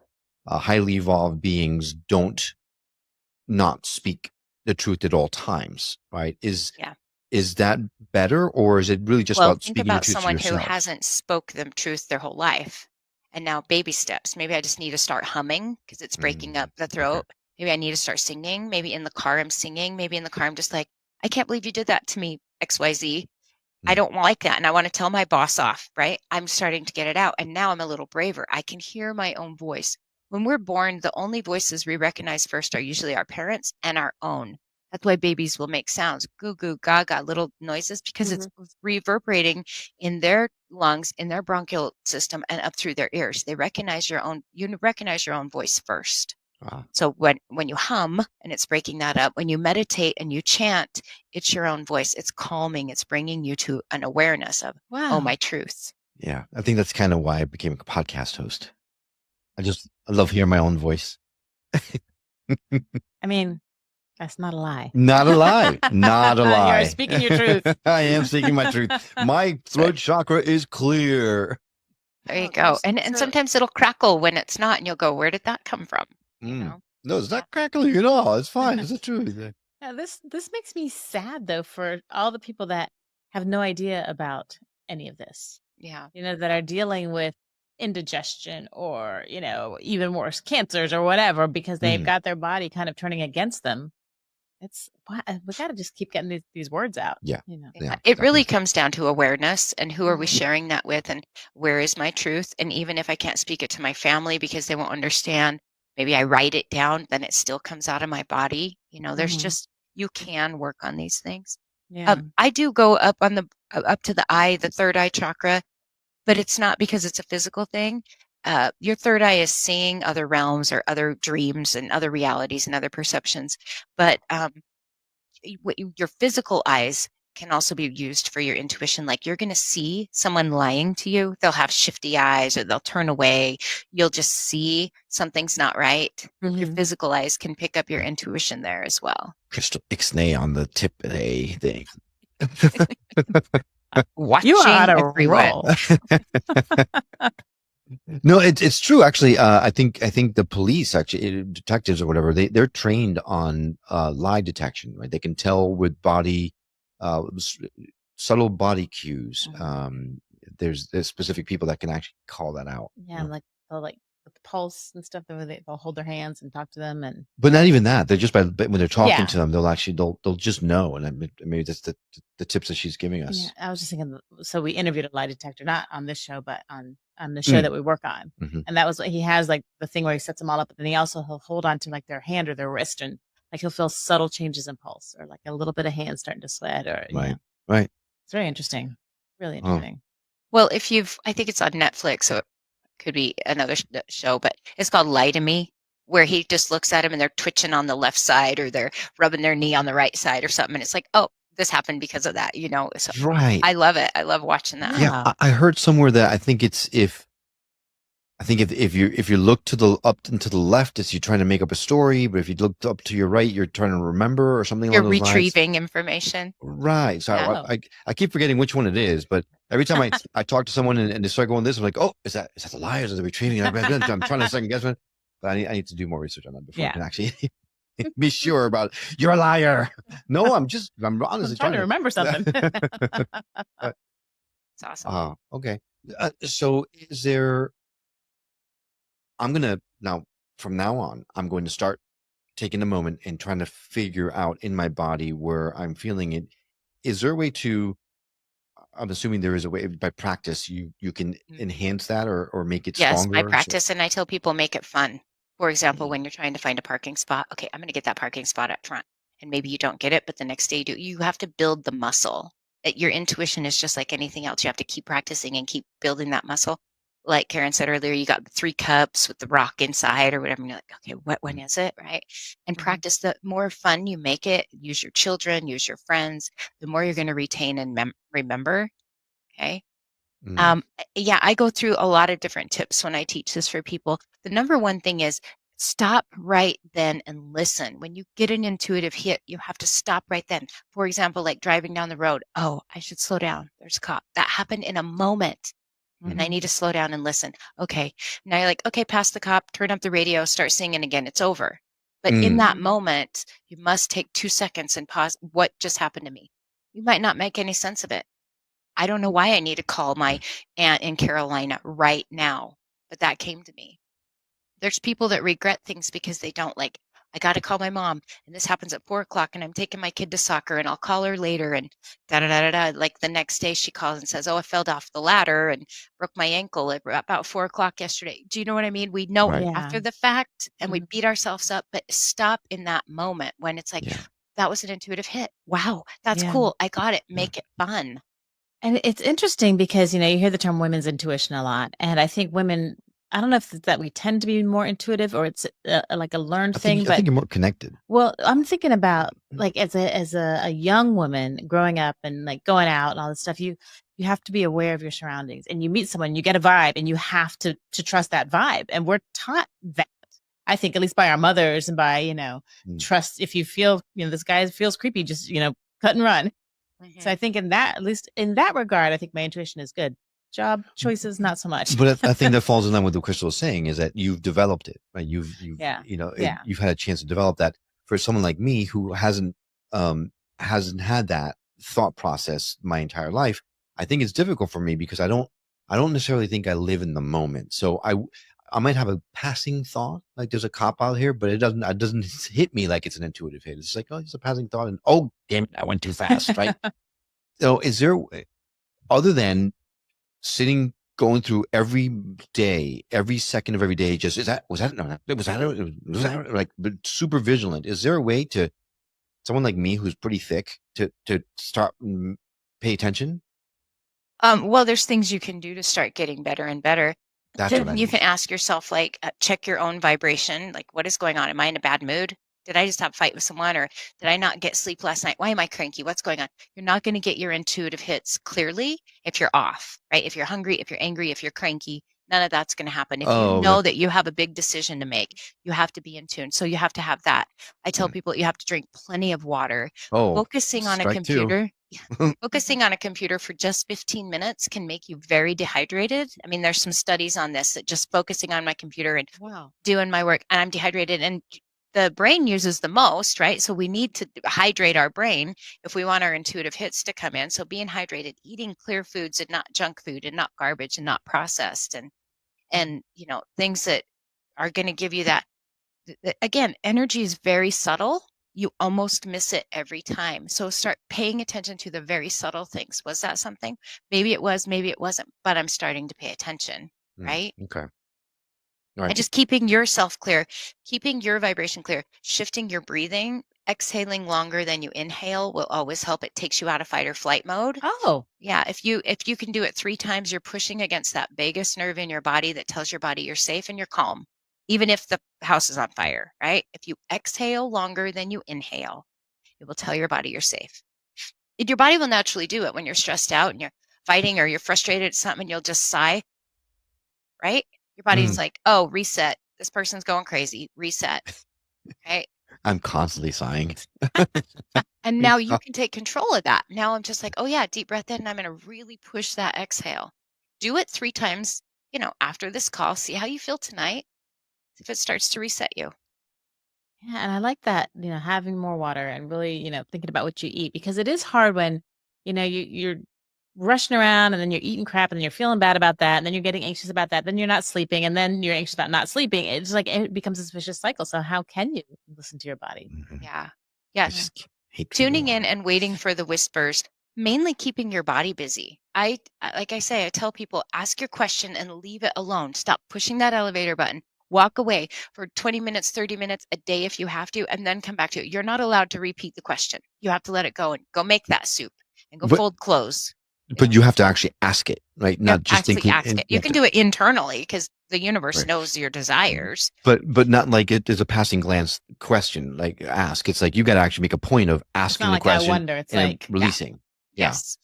highly evolved beings don't not speak the truth at all times, right? Yeah. Is that better, or is it really just Well, about think speaking your about truth to someone who yourself? hasn't spoke the truth their whole life. And now baby steps. Maybe I just need to start humming because it's breaking up the throat. Maybe I need to start singing. Maybe in the car I'm singing. Maybe in the car I'm just like, I can't believe you did that to me, XYZ. I don't like that. And I want to tell my boss off, right? I'm starting to get it out. And now I'm a little braver. I can hear my own voice. When we're born, the only voices we recognize first are usually our parents and our own. That's why babies will make sounds, goo goo, gaga, little noises, because it's reverberating in their lungs, in their bronchial system, and up through their ears. You recognize your own voice first. Wow. So when you hum and it's breaking that up, when you meditate and you chant, it's your own voice. It's calming. It's bringing you to an awareness of, Wow. my truth. Yeah, I think that's kind of why I became a podcast host. I love hearing my own voice. I mean, that's not a lie. Not a lie. Not a lie. You're speaking your truth. I am speaking my truth. My throat chakra is clear. There you Oh, go. And sometimes it'll crackle when it's not, and you'll go, where did that come from? You know? No, it's not crackling at all. It's fine. It's the truth. Yeah, this makes me sad, though, for all the people that have no idea about any of this. Yeah. That are dealing with indigestion or, even worse, cancers or whatever, because they've got their body kind of turning against them. We got to just keep getting these words out. Yeah. It really comes down to awareness and who are we sharing that with and where is my truth? And even if I can't speak it to my family because they won't understand, maybe I write it down, then it still comes out of my body. There's just, you can work on these things. Yeah. I do go up to the eye, the third eye chakra, but it's not because it's a physical thing. Your third eye is seeing other realms or other dreams and other realities and other perceptions. But your physical eyes can also be used for your intuition. Like you're going to see someone lying to you. They'll have shifty eyes or they'll turn away. You'll just see something's not right. Your physical eyes can pick up your intuition there as well. Crystal ixnay on the tip of a thing. Watching You are on a everyone. roll. No, it's true. Actually, I think the police, actually, detectives or whatever, they're trained on lie detection. Right? They can tell with body, subtle body cues. There's specific people that can actually call that out. Yeah, like with the pulse and stuff. They'll hold their hands and talk to them, But not even that. They're just when they're talking Yeah. to them, they'll just know. And maybe that's the tips that she's giving us. Yeah, I was just thinking. So we interviewed a lie detector, not on this show, but on the show that we work on, and that was what he has, like the thing where he sets them all up, but then he'll hold on to like their hand or their wrist, and like he'll feel subtle changes in pulse, or like a little bit of hand starting to sweat, or Right. It's very interesting, really interesting. Well, I think it's on Netflix, so it could be another show, but it's called Lie to Me, where he just looks at him and they're twitching on the left side or they're rubbing their knee on the right side or something. And it's like, oh, this happened because of that, so Right. I love it. I love watching that. Yeah, Wow. I heard somewhere that if you look to the up and to the left, it's you're trying to make up a story, but if you look up to your right, you're trying to remember or something You're along those lines. retrieving information. Right. So Yeah. I keep forgetting which one it is, but every time I talk to someone and they start going this, I'm like, oh, is that the lie or is it the retrieving? I'm trying to second guess it, but I need to do more research on that before I Yeah. can actually be sure about it. You're a liar. No, I'm honestly I'm trying to remember something. It's awesome. Okay. So from now on, I'm going to start taking a moment and trying to figure out in my body where I'm feeling it. Is there a way to, I'm assuming there is a way by practice, you can enhance that or make it Yes, stronger? by practice. And I tell people make it fun. For example, Mhm. when you're trying to find a parking spot, okay, I'm going to get that parking spot up front. And maybe you don't get it, but the next day you do. You have to build the muscle. Your intuition is just like anything else. You have to keep practicing and keep building that muscle. Like Karen said earlier, you got the 3 cups with the rock inside or whatever. And you're like, okay, what one is it? Right. And Mhm. practice. The more fun you make it, use your children, use your friends, the more you're going to retain and remember. Okay. Mm. Yeah, I go through a lot of different tips when I teach this for people. The number one thing is stop right then and listen. When you get an intuitive hit, you have to stop right then. For example, like driving down the road. Oh, I should slow down. There's a cop. That happened in a moment. And I need to slow down and listen. Okay. Now you're like, okay, pass the cop, turn up the radio, start singing again. It's over. But in that moment, you must take 2 seconds and pause. What just happened to me? You might not make any sense of it. I don't know why I need to call my aunt in Carolina right now, but that came to me. There's people that regret things because they don't like, I got to call my mom and this happens at 4:00 and I'm taking my kid to soccer and I'll call her later and da da da da da. Like the next day she calls and says, oh, I fell off the ladder and broke my ankle at about 4:00 yesterday. Do you know what I mean? We know Right. after Yeah. the fact and we Mhm. beat ourselves up, but stop in that moment when it's like, Yeah. that was an intuitive hit. Wow, that's Yeah. cool. I got it. Make it fun. And it's interesting because, you hear the term women's intuition a lot. And I think women, I don't know if it's that we tend to be more intuitive or it's like a learned thing, I but think you're more connected. well, I'm thinking about like as a young woman growing up and like going out and all this stuff, you have to be aware of your surroundings and you meet someone, you get a vibe and you have to trust that vibe. And we're taught that, I think, at least by our mothers and by, trust. If you feel, this guy feels creepy, just, cut and run. So I think at least in that regard, I think my intuition is good. Job choices, not so much. But I think that falls in line with what Crystal is saying is that you've developed it, right? Yeah. You've had a chance to develop that. For someone like me who hasn't had that thought process my entire life, I think it's difficult for me because I don't necessarily think I live in the moment. So I might have a passing thought, like there's a cop out here, but it doesn't hit me like it's an intuitive hit. It's like, oh, it's a passing thought, and oh, damn it, I went too fast, right? So, is there, other than going through every day, every second of every day, just like, but super vigilant? Is there a way to someone like me who's pretty thick to start pay attention? Well, there's things you can do to start getting better and better. That's what I You mean. can ask yourself, like, check your own vibration. Like, what is going on? Am I in a bad mood? Did I just have a fight with someone or did I not get sleep last night? Why am I cranky? What's going on? You're not going to get your intuitive hits clearly if you're off, right? If you're hungry, if you're angry, if you're cranky, none of that's going to happen. If you Oh, know that you have a big decision to make, you have to be in tune. So you have to have that. I tell people you have to drink plenty of water. oh, Focusing on a strike two. computer. Focusing on a computer for just 15 minutes can make you very dehydrated. I mean, there's some studies on this that just focusing on my computer and Wow. doing my work and I'm dehydrated and the brain uses the most, right? So we need to hydrate our brain if we want our intuitive hits to come in. So being hydrated, eating clear foods and not junk food and not garbage and not processed and things that are going to give you that. Again, energy is very subtle. You almost miss it every time. So start paying attention to the very subtle things. Was that something? Maybe it was, maybe it wasn't, but I'm starting to pay attention, right? Okay. All right. And just keeping yourself clear, keeping your vibration clear, shifting your breathing, exhaling longer than you inhale will always help. It takes you out of fight or flight mode. Oh, Yeah, if you can do it 3 times, you're pushing against that vagus nerve in your body that tells your body you're safe and you're calm, even if the house is on fire, right? If you exhale longer than you inhale, it will tell your body you're safe. Your body will naturally do it when you're stressed out and you're fighting or you're frustrated at something, you'll just sigh, right? Your body's like, oh, reset. This person's going crazy. Reset. Right? I'm constantly sighing. And now you can take control of that. Now I'm just like, oh yeah, deep breath in, and I'm going to really push that exhale. Do it 3 times, after this call. See how you feel tonight. See if it starts to reset you. Yeah, and I like that, having more water and really, thinking about what you eat, because it is hard when, you're rushing around and then you're eating crap and then you're feeling bad about that. And then you're getting anxious about that. Then you're not sleeping and then you're anxious about not sleeping. It's like, it becomes a vicious cycle. So how can you listen to your body? Yeah. Yes. Tuning in and waiting for the whispers, mainly keeping your body busy. Like I say, I tell people, ask your question and leave it alone. Stop pushing that elevator button. Walk away for 20 minutes, 30 minutes a day if you have to, and then come back to it. You're not allowed to repeat the question. You have to let it go and go make that soup and go fold clothes. But you have to actually ask it, right? Not just thinking. Ask it. You can do it internally because the universe knows your desires. But not like it is a passing glance question. Like ask. It's like you got to actually make a point of asking the question. I wonder. It's and like releasing. Yeah. Yes.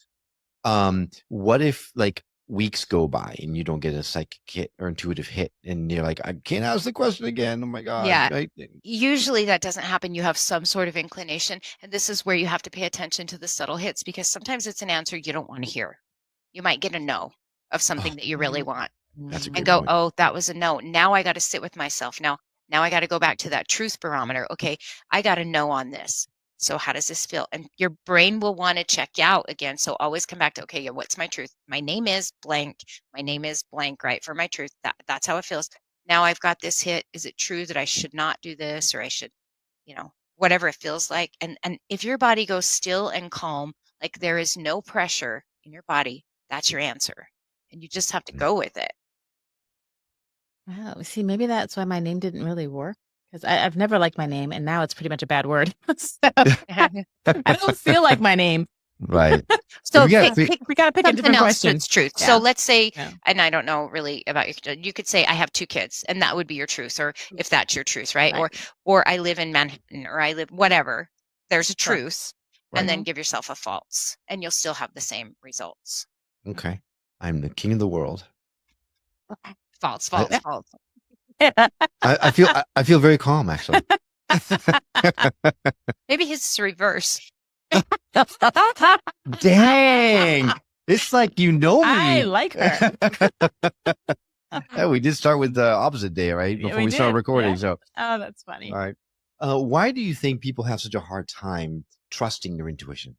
What if like weeks go by and you don't get a psychic hit or intuitive hit, and you're like, I can't ask the question again. Oh my god. Yeah. Right? Usually that doesn't happen. You have some sort of inclination, and this is where you have to pay attention to the subtle hits, because sometimes it's an answer you don't want to hear. You might get a no of something that you really want, That's a and great go, point. oh, that was a no. Now I got to sit with myself. Now I got to go back to that truth barometer. Okay, I got a no on this. So how does this feel? And your brain will want to check out again. So always come back to, okay, yeah, what's my truth? My name is blank. My name is blank, right? For my truth. That's how it feels. Now I've got this hit. Is it true that I should not do this, or I should, whatever it feels like? And if your body goes still and calm, like there is no pressure in your body, that's your answer. And you just have to go with it. Wow. See, maybe that's why my name didn't really work. Because I've never liked my name, and now it's pretty much a bad word. So I don't feel like my name. Right. So we got to pick a different something else question. that's truth. Yeah. So let's say, Yeah. and I don't know really about you could say I have 2 kids, and that would be your truth, or if that's your truth, right? Or I live in Manhattan, or I live whatever. There's a truth, and then give yourself a false, and you'll still have the same results. Okay. I'm the king of the world. False. I feel very calm, actually. Maybe his is reverse. Dang. It's like me. I like her. Yeah, we did start with the opposite day, right? Yeah, Before we we started did, recording. yeah. So, Oh, that's funny. all right. Why do you think people have such a hard time trusting their intuition?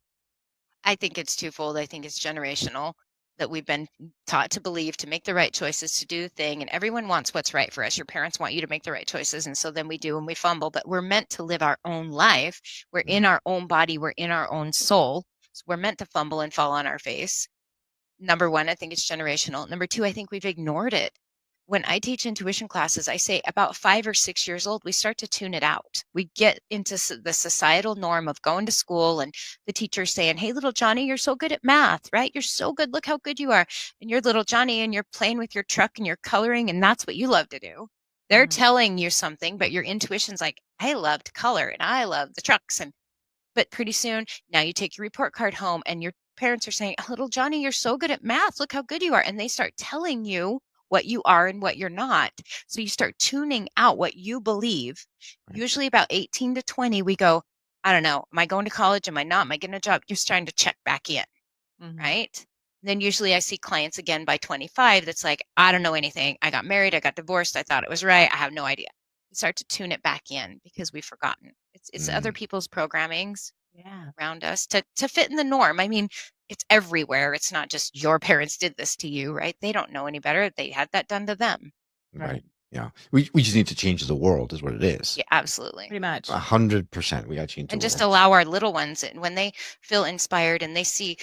I think it's twofold. I think it's generational, that we've been taught to believe, to make the right choices, to do the thing. And everyone wants what's right for us. Your parents want you to make the right choices. And so then we do, and we fumble, but we're meant to live our own life. We're in our own body. We're in our own soul. So we're meant to fumble and fall on our face. Number 1, I think it's generational. Number 2, I think we've ignored it. When I teach intuition classes, I say about 5 or 6 years old, we start to tune it out. We get into the societal norm of going to school and the teacher saying, hey, little Johnny, you're so good at math, right? You're so good. Look how good you are. And you're little Johnny, and you're playing with your truck and you're coloring, and that's what you love to do. They're telling you something, but your intuition's like, I love to color and I love the trucks. But pretty soon, now you take your report card home and your parents are saying, little Johnny, you're so good at math. Look how good you are. And they start telling you what you are and what you're not. So you start tuning out what you believe. Right. Usually about 18 to 20, we go, I don't know, am I going to college? Am I not? Am I getting a job? You're starting to check back in, right? And then usually I see clients again by 25 that's like, I don't know anything. I got married. I got divorced. I thought it was right. I have no idea. We start to tune it back in because we've forgotten. It's other people's programmings around us to fit in the norm. I mean, it's everywhere. It's not just your parents did this to you, right? They don't know any better. They had that done to them. Right. Yeah. We just need to change the world is what it is. Yeah, absolutely. Pretty much. 100%. We got to change the and world. just allow our little ones, and when they feel inspired and they see,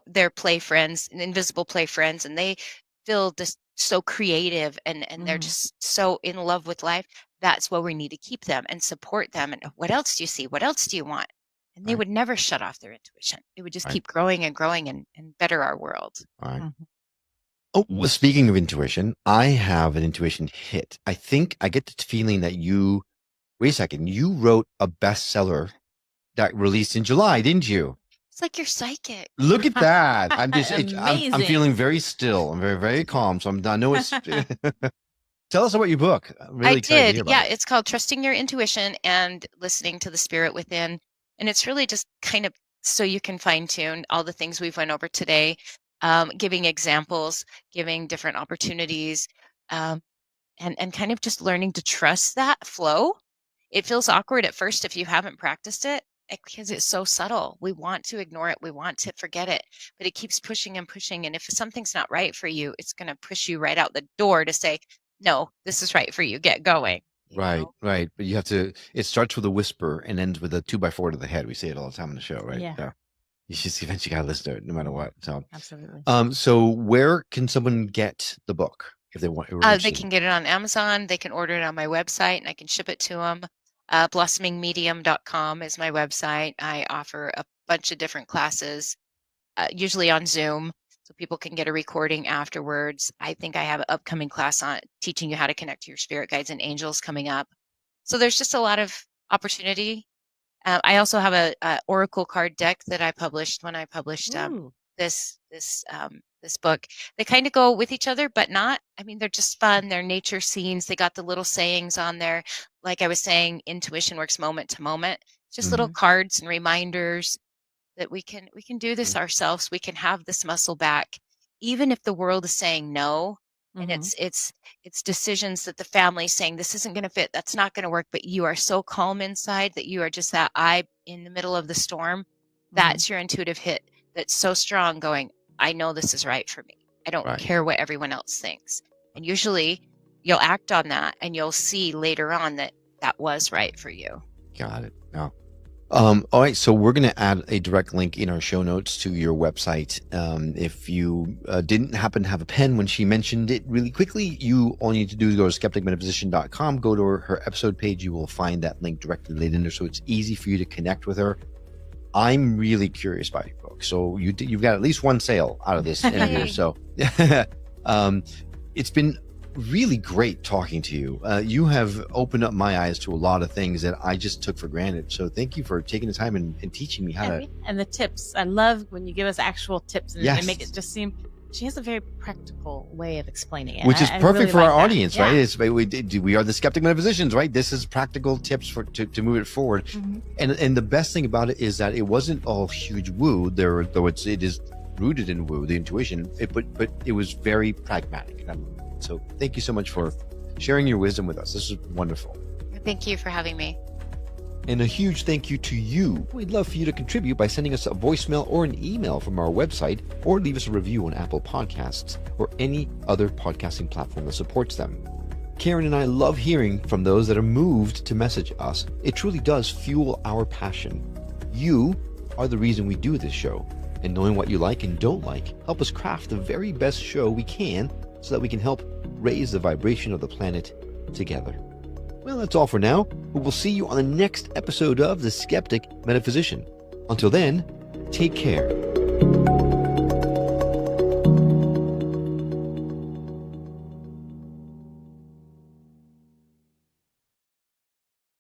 their play friends, invisible play friends, and they feel just so creative and they're just so in love with life, that's where we need to keep them and support them. And what else do you see? What else do you want? And they would never shut off their intuition. It would just keep growing and growing and better our world. All right. Oh, well, speaking of intuition, I have an intuition hit. I think I get the feeling that you wrote a bestseller that released in July, didn't you? It's like you're psychic. Look at that. I'm just, I'm Amazing. feeling very still. I'm very, very calm. So I know it's, tell us about your book. I'm really I excited to did. hear about Yeah, it. it's called Trusting Your Intuition and Listening to the Spirit Within. And it's really just kind of so you can fine tune all the things we've went over today, giving examples, giving different opportunities, and kind of just learning to trust that flow. It feels awkward at first if you haven't practiced it because it's so subtle. We want to ignore it. We want to forget it, but it keeps pushing and pushing. And if something's not right for you, it's going to push you right out the door to say, no, this is right for you. Get going. you Right, know? right. But you have to, it starts with a whisper and ends with a 2x4 to the head. We say it all the time on the show, right? Yeah. You just eventually got to listen to it no matter what. So, Absolutely. so where can someone get the book if they want? They can get it on Amazon. They can order it on my website and I can ship it to them. blossomingmedium.com is my website. I offer a bunch of different classes, usually on Zoom, so people can get a recording afterwards. I think I have an upcoming class on teaching you how to connect to your spirit guides and angels coming up. So there's just a lot of opportunity. I also have a oracle card deck that I published when I published Ooh. this book. They kind of go with each other, but not. I mean, they're just fun. They're nature scenes. They got the little sayings on there. Like I was saying, intuition works moment to moment. Just little cards and reminders that we can do this ourselves. We can have this muscle back, even if the world is saying no. And it's decisions that the family is saying, this isn't going to fit. That's not going to work. But you are so calm inside that you are just that eye in the middle of the storm. That's your intuitive hit. That's so strong going, I know this is right for me. I don't care what everyone else thinks. And usually you'll act on that and you'll see later on that that was right for you. Got it. No. All right. So we're going to add a direct link in our show notes to your website. If you didn't happen to have a pen when she mentioned it really quickly, you all you need to do is go to skepticmetaphysician.com, go to her episode page. You will find that link directly laid in there. So it's easy for you to connect with her. I'm really curious about your book. So you've got at least one sale out of this interview. So it's been really great talking to you. You have opened up my eyes to a lot of things that I just took for granted. So thank you for taking the time and teaching me how to. And the tips. I love when you give us actual tips and, Yes. and make it just seem. She has a very practical way of explaining it, Which is I perfect really for like our that. audience, right? It's, we are the Skeptic Metaphysicians, right? This is practical tips to move it forward. And the best thing about it is that it wasn't all huge woo. Though it is rooted in woo, the intuition. But it was very pragmatic. So thank you so much for sharing your wisdom with us. This is wonderful. Thank you for having me. And a huge thank you to you. We'd love for you to contribute by sending us a voicemail or an email from our website, or leave us a review on Apple Podcasts or any other podcasting platform that supports them. Karen and I love hearing from those that are moved to message us. It truly does fuel our passion. You are the reason we do this show, and knowing what you like and don't like help us craft the very best show we can so that we can help raise the vibration of the planet together. Well, that's all for now. We will see you on the next episode of The Skeptic Metaphysician. Until then, take care.